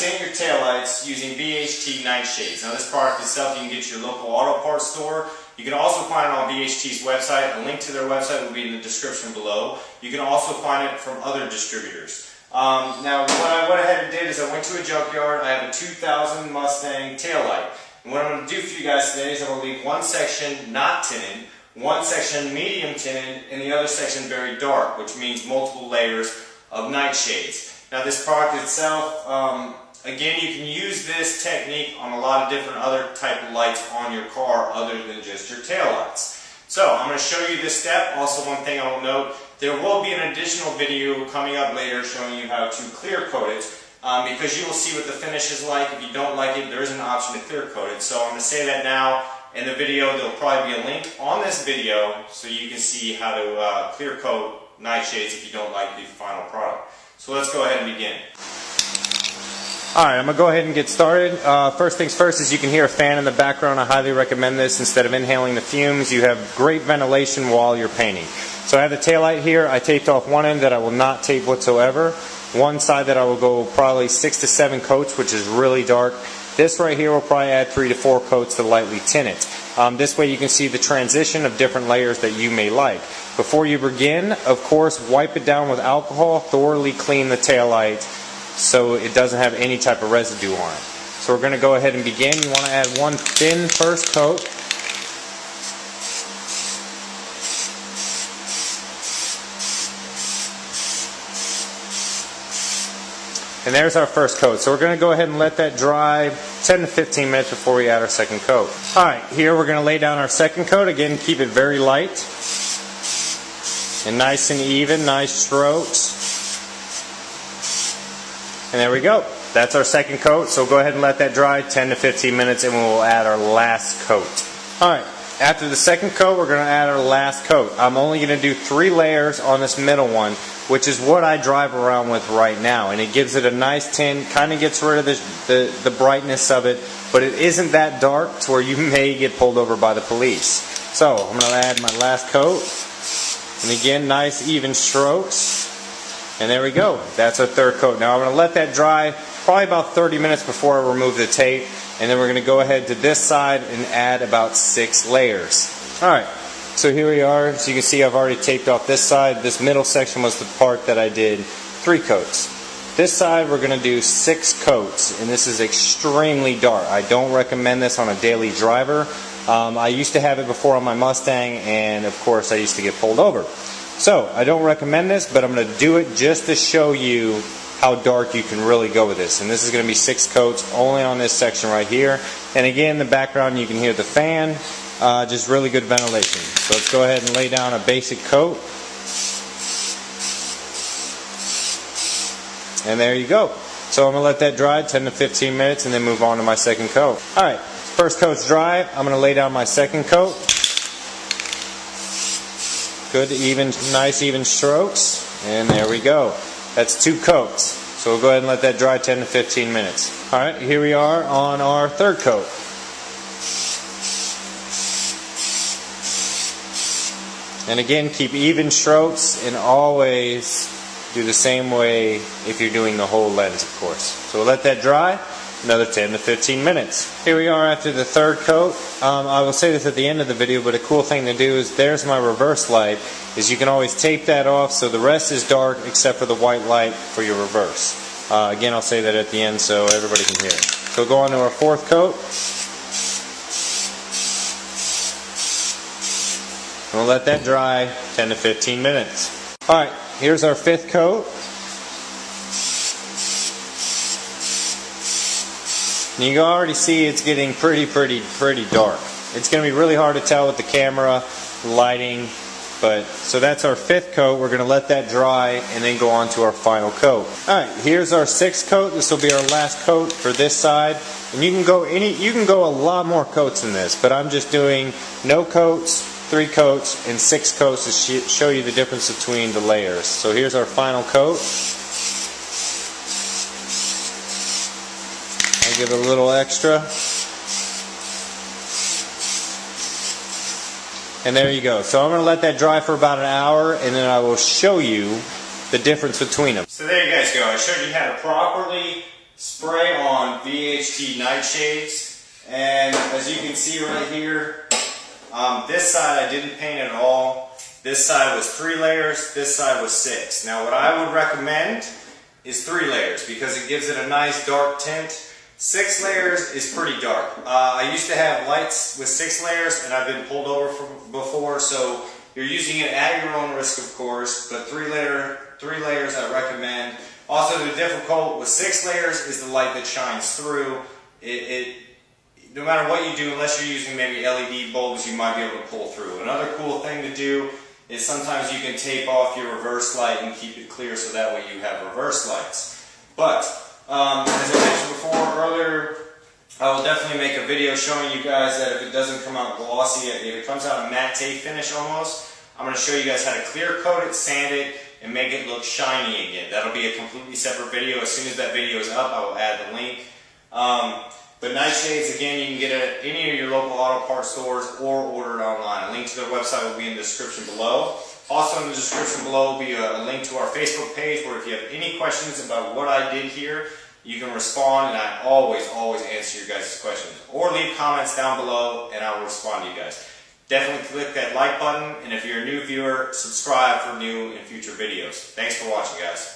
tint your taillights using VHT Night Shades. Now this product itself you can get at your local auto parts store. You can also find it on VHT's website. A link to their website will be in the description below. You can also find it from other distributors. Now what I went ahead and did is I went to a junkyard. I have a 2000 Mustang taillight. And what I'm going to do for you guys today is I'm going to leave one section not tinted, one section medium tinted, and the other section very dark, which means multiple layers of night shades. Now this product itself, again, you can use this technique on a lot of different other type of lights on your car other than just your tail lights. So I'm going to show you this step. Also, one thing I will note, there will be an additional video coming up later showing you how to clear coat it, because you will see what the finish is like. If you don't like it, there is an option to clear coat it. So I'm going to say that now. In the video, there will probably be a link on this video so you can see how to clear coat night shades if you don't like the final product. So let's go ahead and begin. Alright, I'm going to go ahead and get started. First things first, as you can hear a fan in the background, I highly recommend this. Instead of inhaling the fumes, you have great ventilation while you're painting. So I have the taillight here. I taped off one end that I will not tape whatsoever. One side that I will go probably 6 to 7 coats, which is really dark. This right here will probably add 3 to 4 coats to lightly tint it. This way you can see the transition of different layers that you may like. Before you begin, of course, wipe it down with alcohol, thoroughly clean the taillight so it doesn't have any type of residue on it. So we're going to go ahead and begin. You want to add one thin first coat. And there's our first coat. So we're going to go ahead and let that dry 10 to 15 minutes before we add our second coat. Alright, here we're going to lay down our second coat. Again, keep it very light and nice and even, nice strokes. And there we go. That's our second coat. So go ahead and let that dry 10 to 15 minutes and we'll add our last coat. Alright, after the second coat, we're going to add our last coat. I'm only going to do 3 layers on this middle one, which is what I drive around with right now. And it gives it a nice tint, kind of gets rid of the brightness of it, but it isn't that dark to where you may get pulled over by the police. So I'm going to add my last coat. And again, nice even strokes. And there we go. That's our third coat. Now I'm going to let that dry probably about 30 minutes before I remove the tape. And then we're going to go ahead to this side and add about 6 layers. Alright. So here we are. As you can see, I've already taped off this side. This middle section was the part that I did 3 coats. This side we're going to do 6 coats, and this is extremely dark. I don't recommend this on a daily driver. I used to have it before on my Mustang, and of course I used to get pulled over. So I don't recommend this, but I'm going to do it just to show you how dark you can really go with this. And this is going to be 6 coats only on this section right here. And again, in the background you can hear the fan. Just really good ventilation. So let's go ahead and lay down a basic coat. And there you go. So I'm going to let that dry 10 to 15 minutes and then move on to my second coat. Alright, first coat's dry. I'm going to lay down my second coat. Good, even, nice even strokes. And there we go. That's 2 coats. So we'll go ahead and let that dry 10 to 15 minutes. Alright, here we are on our third coat. And again, keep even strokes and always do the same way if you're doing the whole lens, of course. So we'll let that dry another 10 to 15 minutes. Here we are after the third coat. I will say this at the end of the video, but a cool thing to do is there's my reverse light. Is you can always tape that off so the rest is dark except for the white light for your reverse. Again, I'll say that at the end so everybody can hear it. So we'll go on to our fourth coat. And we'll let that dry 10 to 15 minutes. Alright, here's our fifth coat. And you can already see it's getting pretty dark. It's going to be really hard to tell with the camera, lighting, but so that's our fifth coat. We're going to let that dry and then go on to our final coat. Alright, here's our sixth coat. This will be our last coat for this side. And you can go a lot more coats than this, but I'm just doing no coats, 3 coats, and 6 coats to show you the difference between the layers. So here's our final coat. I'll give it a little extra. And there you go. So I'm going to let that dry for about an hour, and then I will show you the difference between them. So there you guys go. I showed you how to properly spray on VHT night shades, and as you can see right here, this side I didn't paint at all. This side was 3 layers, this side was 6. Now what I would recommend is 3 layers because it gives it a nice dark tint. 6 layers is pretty dark. I used to have lights with 6 layers and I've been pulled over before, so you're using it at your own risk, of course, but 3 layers I recommend. Also, the difficult with 6 layers is the light that shines through. No matter what you do, unless you're using maybe LED bulbs, you might be able to pull through. Another cool thing to do is sometimes you can tape off your reverse light and keep it clear so that way you have reverse lights. But as I mentioned before earlier, I will definitely make a video showing you guys that if it doesn't come out glossy, if it comes out a matte finish almost, I'm going to show you guys how to clear coat it, sand it, and make it look shiny again. That'll be a completely separate video. As soon as that video is up, I will add the link. But night shades, again, you can get at any of your local auto parts stores or order it online. A link to their website will be in the description below. Also in the description below will be a link to our Facebook page where if you have any questions about what I did here, you can respond, and I always answer your guys' questions. Or leave comments down below and I will respond to you guys. Definitely click that like button, and if you're a new viewer, subscribe for new and future videos. Thanks for watching, guys.